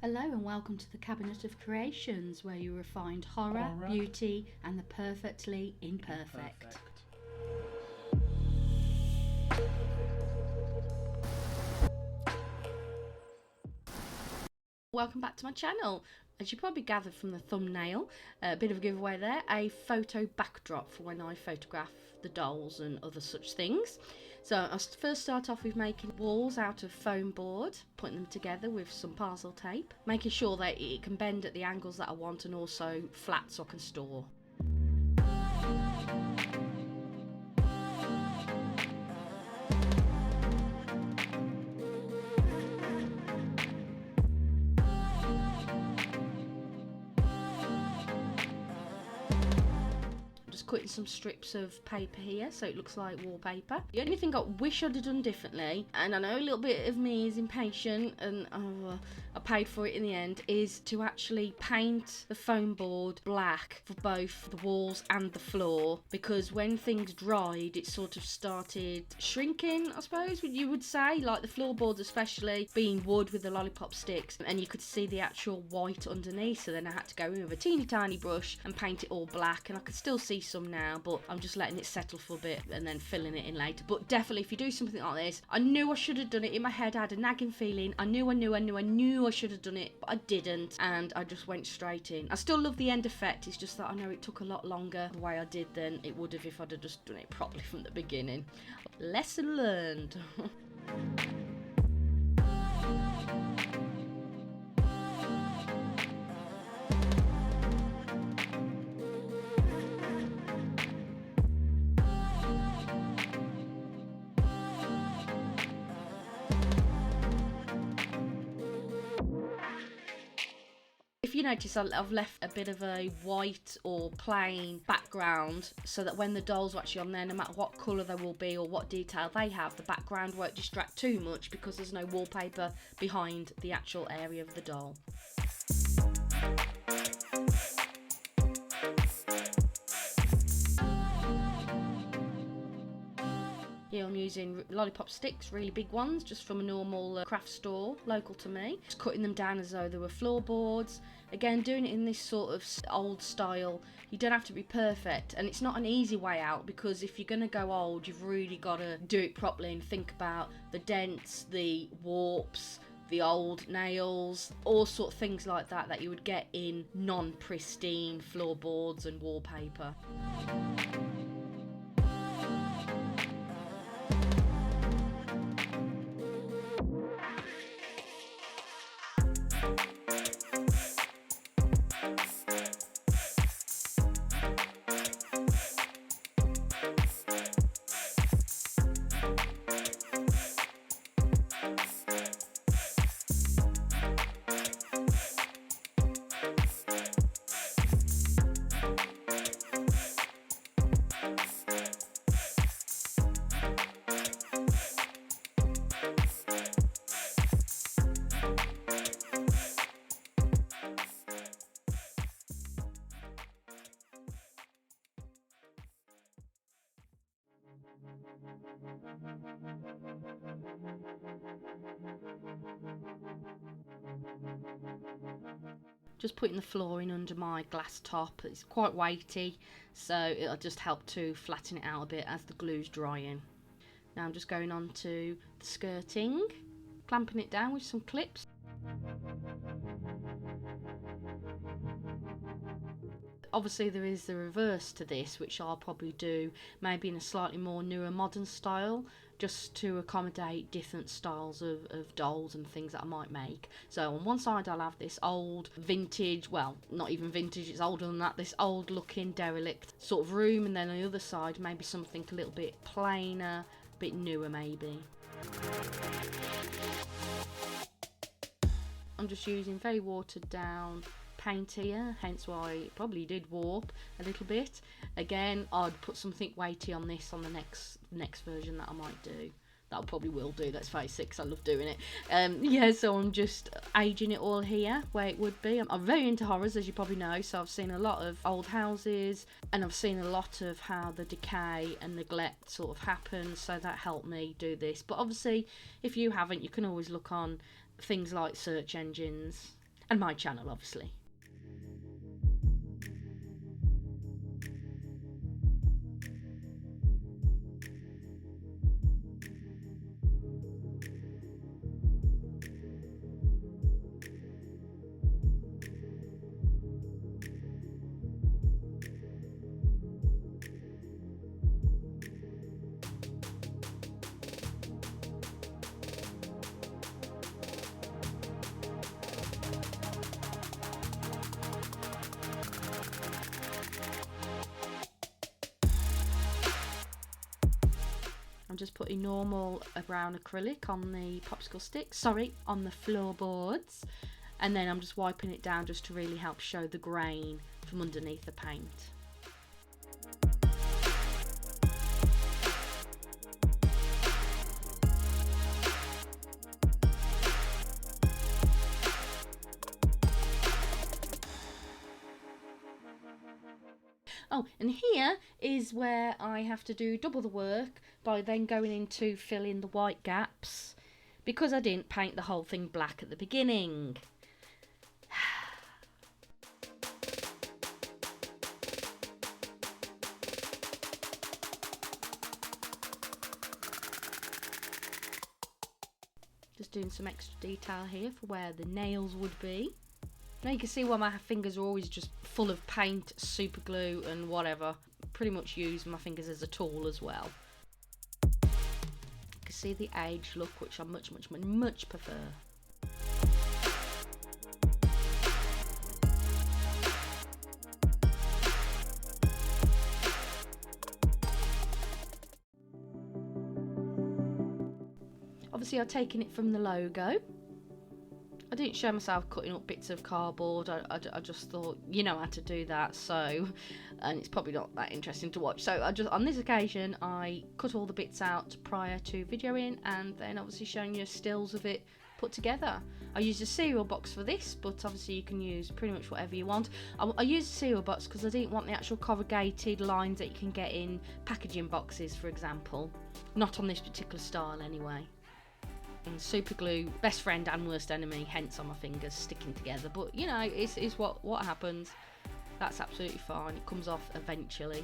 Hello and welcome to the Cabinet of Creations, where you will find horror, beauty and the perfectly imperfect. Welcome back to my channel. As you probably gathered from the thumbnail, a bit of a giveaway there, a photo backdrop for when I photograph the dolls and other such things. So I'll first start off with making walls out of foam board, putting them together with some parcel tape, making sure that it can bend at the angles that I want and also flat so I can store. Cutting some strips of paper here so it looks like wallpaper. The only thing I wish I'd have done differently, and I know a little bit of me is impatient and I paid for it in the end, is to actually paint the foam board black for both the walls and the floor, because when things dried it sort of started shrinking, I suppose you would say, like the floorboards especially being wood with the lollipop sticks, and you could see the actual white underneath. So then I had to go in with a teeny tiny brush and paint it all black, and I could still see some now, but I'm just letting it settle for a bit and then filling it in later. But definitely if you do something like this, I knew I should have done it. In my head I had a nagging feeling, I knew I should have done it, but I didn't, and I just went straight in. I still love the end effect, it's just that I know it took a lot longer the way I did than it would have if I'd have just done it properly from the beginning. Lesson learned. If you notice, I've left a bit of a white or plain background so that when the dolls are actually on there, no matter what colour they will be or what detail they have, the background won't distract too much because there's no wallpaper behind the actual area of the doll. Here I'm using lollipop sticks, really big ones, just from a normal craft store local to me. Just cutting them down as though they were floorboards. Again, doing it in this sort of old style. You don't have to be perfect, and it's not an easy way out, because if you're going to go old, you've really got to do it properly and think about the dents, the warps, the old nails, all sort of things like that that you would get in non-pristine floorboards and wallpaper. Just putting the flooring under my glass top. It's quite weighty, so it'll just help to flatten it out a bit as the glue's drying. Now I'm just going on to the skirting, clamping it down with some clips. Obviously there is the reverse to this, which I'll probably do maybe in a slightly more newer modern style, just to accommodate different styles of dolls and things that I might make. So on one side I'll have this old vintage, well not even vintage, it's older than that, this old looking derelict sort of room, and then on the other side maybe something a little bit plainer, a bit newer maybe. I'm just using very watered down paint here, hence why it probably did warp a little bit. Again, I'd put something weighty on this on the next version that I might do. That I probably will do, let's face it, because I love doing it. Yeah, so I'm just aging it all here where it would be. I'm very into horrors, as you probably know, so I've seen a lot of old houses, and I've seen a lot of how the decay and neglect sort of happens, so that helped me do this. But obviously, if you haven't, you can always look on things like search engines and my channel, obviously. I'm just putting normal brown acrylic on the popsicle sticks, sorry, on the floorboards, and then I'm just wiping it down just to really help show the grain from underneath the paint. Oh, and here is where I have to do double the work by then going in to fill in the white gaps, because I didn't paint the whole thing black at the beginning. Just doing some extra detail here for where the nails would be. Now you can see why my fingers are always just full of paint, super glue and whatever. Pretty much use my fingers as a tool as well. You can see the aged look, which I much prefer. Obviously I've taken it from the logo. I didn't show myself cutting up bits of cardboard. I just thought, you know how to do that, so, and it's probably not that interesting to watch. So I just, on this occasion, I cut all the bits out prior to videoing, and then obviously showing you stills of it put together. I used a cereal box for this, but obviously you can use pretty much whatever you want. I used a cereal box because I didn't want the actual corrugated lines that you can get in packaging boxes, for example. Not on this particular style anyway. And super glue, best friend and worst enemy, hence on my fingers sticking together. But you know, it's what happens. That's absolutely fine. It comes off eventually.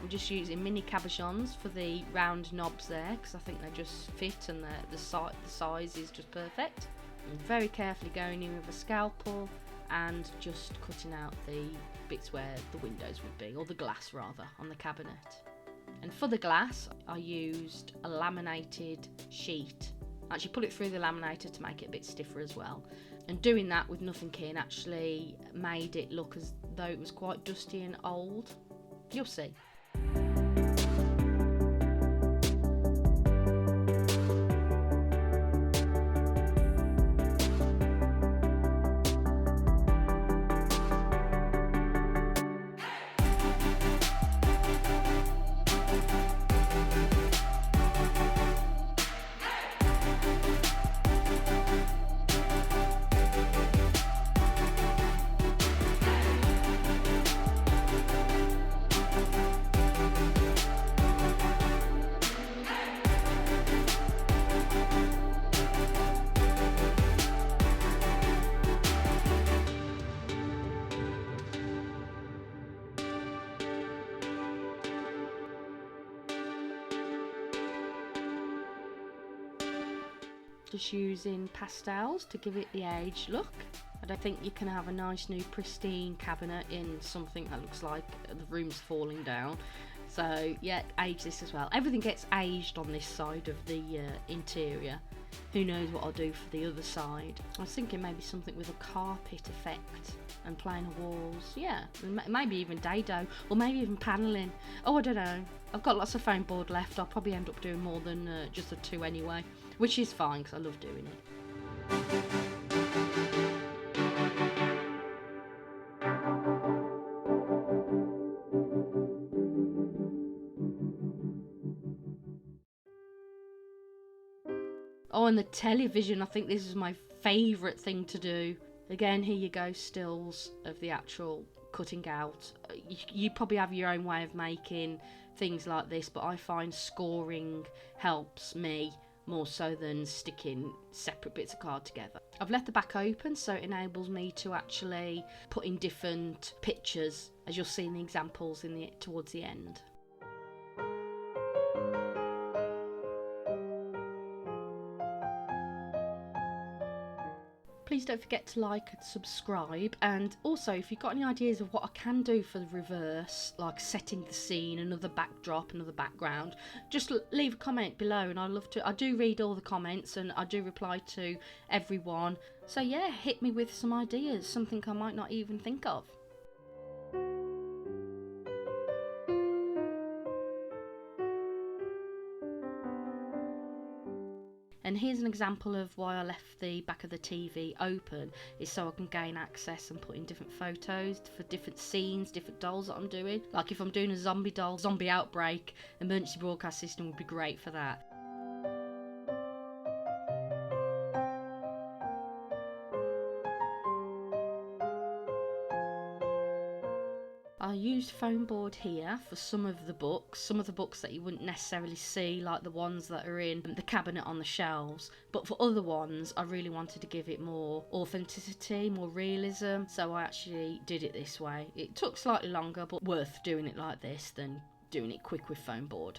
I'm just using mini cabochons for the round knobs there, because I think they just fit, and the size is just perfect. I'm very carefully going in with a scalpel and just cutting out the bits where the windows would be, or the glass rather, on the cabinet. And for the glass, I used a laminated sheet. I actually put it through the laminator to make it a bit stiffer as well. And doing that with nothing in actually made it look as though it was quite dusty and old. You'll see. Just using pastels to give it the aged look. I don't think you can have a nice new pristine cabinet in something that looks like the room's falling down. So yeah, age this as well. Everything gets aged on this side of the interior. Who knows what I'll do for the other side. I was thinking maybe something with a carpet effect and plain walls. Yeah, maybe even dado, or maybe even panelling. Oh, I don't know. I've got lots of foam board left. I'll probably end up doing more than just the two anyway, which is fine because I love doing it. Oh, and the television, I think this is my favourite thing to do. Again, here you go, stills of the actual cutting out. You probably have your own way of making things like this, but I find scoring helps me more so than sticking separate bits of card together. I've left the back open so it enables me to actually put in different pictures, as you'll see in the examples towards the end. Please don't forget to like and subscribe, and also if you've got any ideas of what I can do for the reverse, like setting the scene, another backdrop, another background, just leave a comment below, and I do read all the comments and I do reply to everyone. So yeah, hit me with some ideas, something I might not even think of. And here's an example of why I left the back of the TV open, is so I can gain access and put in different photos for different scenes, different dolls that I'm doing. Like if I'm doing a zombie doll, zombie outbreak, emergency broadcast system would be great for that. I used Foamboard here for some of the books that you wouldn't necessarily see, like the ones that are in the cabinet on the shelves, but for other ones I really wanted to give it more authenticity, more realism, so I actually did it this way. It took slightly longer, but worth doing it like this than doing it quick with Foamboard.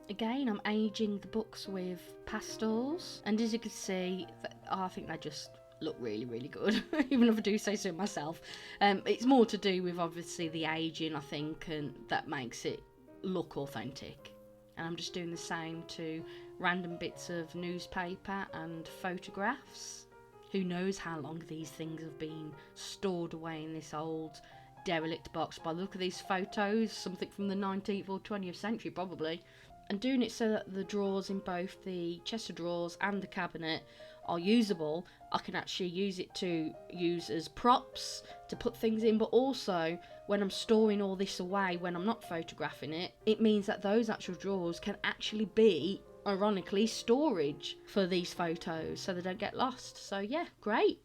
Again, I'm aging the books with pastels, and as you can see, I think they just look really, really good, even if I do say so myself. It's more to do with obviously the aging, I think, and that makes it look authentic. And I'm just doing the same to random bits of newspaper and photographs. Who knows how long these things have been stored away in this old derelict box. By the look of these photos, something from the 19th or 20th century probably. And doing it so that the drawers in both the chest of drawers and the cabinet are usable, I can actually use it to use as props to put things in, but also when I'm storing all this away, when I'm not photographing it, it means that those actual drawers can actually be, ironically, storage for these photos so they don't get lost. So yeah, great.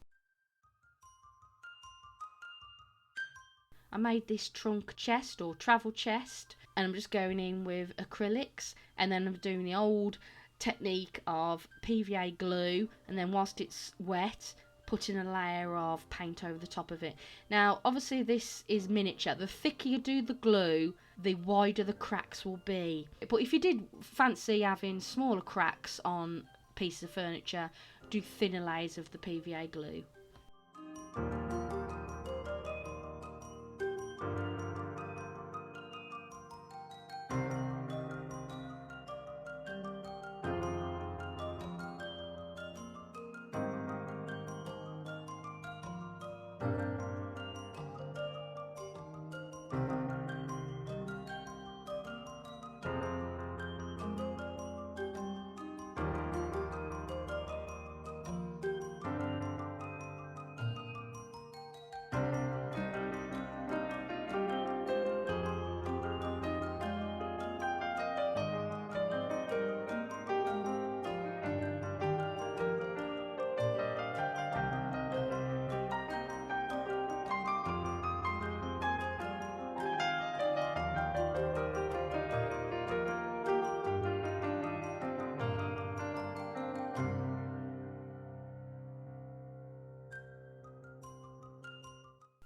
I made this trunk chest or travel chest, and I'm just going in with acrylics, and then I'm doing the old technique of PVA glue, and then whilst it's wet, putting a layer of paint over the top of it. Now obviously this is miniature, the thicker you do the glue, the wider the cracks will be, but if you did fancy having smaller cracks on pieces of furniture, do thinner layers of the PVA glue.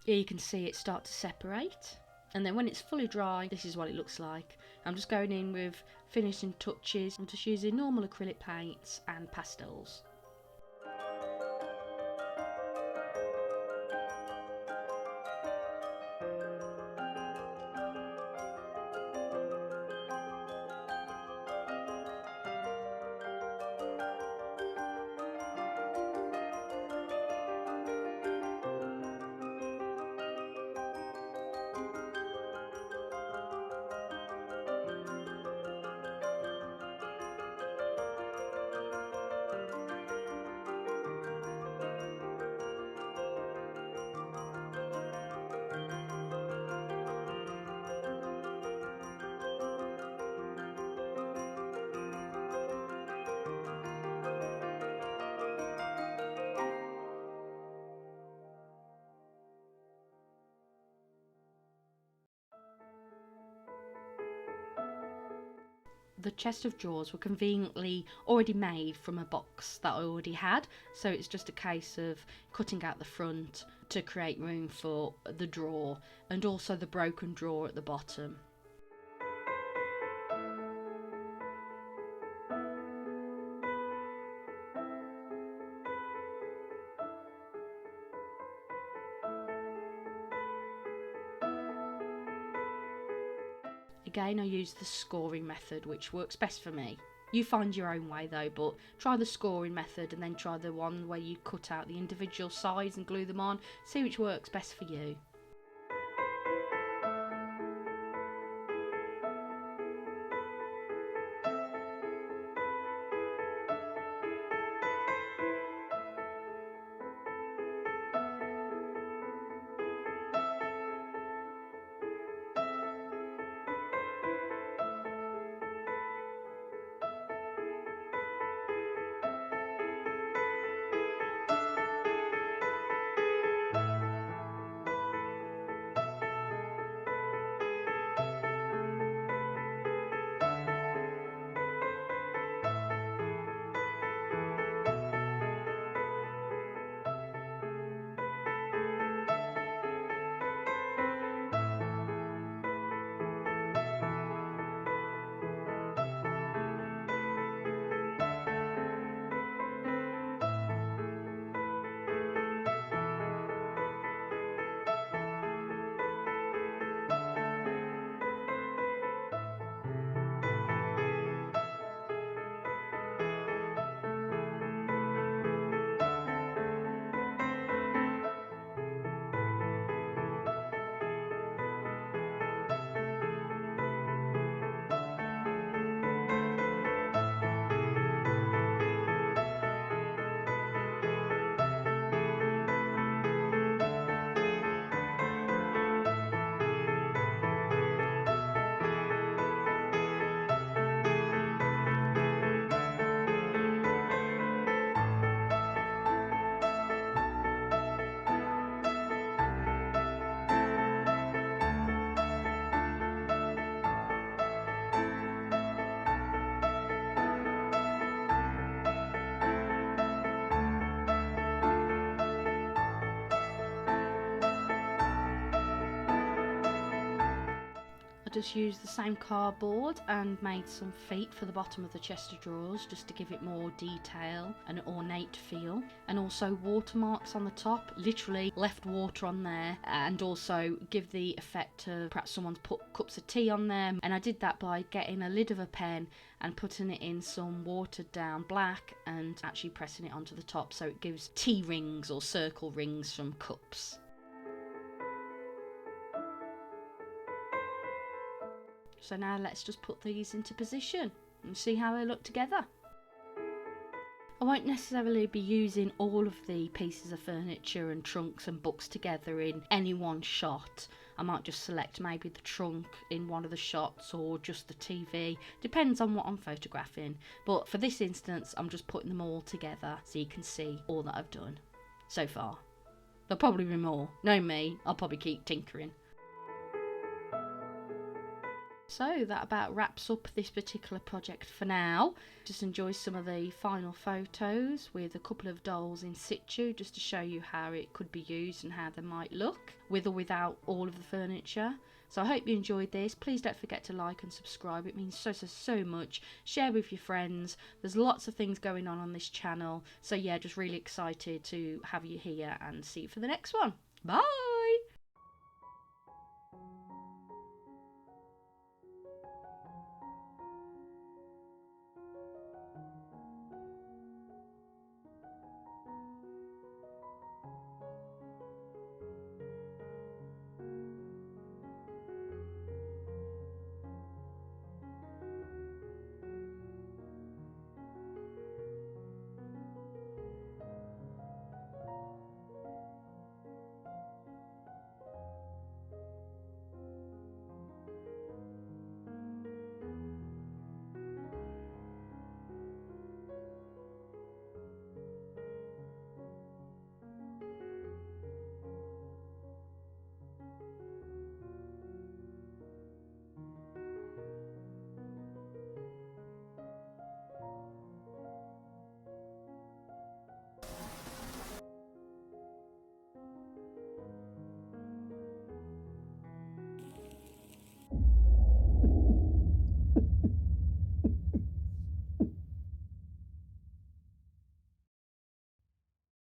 Here you can see it start to separate, and then when it's fully dry, this is what it looks like. I'm just going in with finishing touches. I'm just using normal acrylic paints and pastels. the chest of drawers were conveniently already made from a box that I already had, so it's just a case of cutting out the front to create room for the drawer and also the broken drawer at the bottom. Again, I use the scoring method, which works best for me. You find your own way though, but try the scoring method and then try the one where you cut out the individual sides and glue them on. See which works best for you. I just used the same cardboard and made some feet for the bottom of the chest of drawers just to give it more detail and ornate feel, and also watermarks on the top, literally left water on there, and also give the effect of perhaps someone's put cups of tea on there. And I did that by getting a lid of a pen and putting it in some watered down black and actually pressing it onto the top so it gives tea rings or circle rings from cups. So now let's just put these into position and see how they look together. I won't necessarily be using all of the pieces of furniture and trunks and books together in any one shot. I might just select maybe the trunk in one of the shots or just the TV. Depends on what I'm photographing. But for this instance, I'm just putting them all together so you can see all that I've done so far. There'll probably be more. Know me, I'll probably keep tinkering. So that about wraps up this particular project for now. Just enjoy some of the final photos with a couple of dolls in situ just to show you how it could be used and how they might look with or without all of the furniture. So I hope you enjoyed this. Please don't forget to like and subscribe. It means so much. Share with your friends. There's lots of things going on this channel. So yeah, just really excited to have you here and see you for the next one. Bye!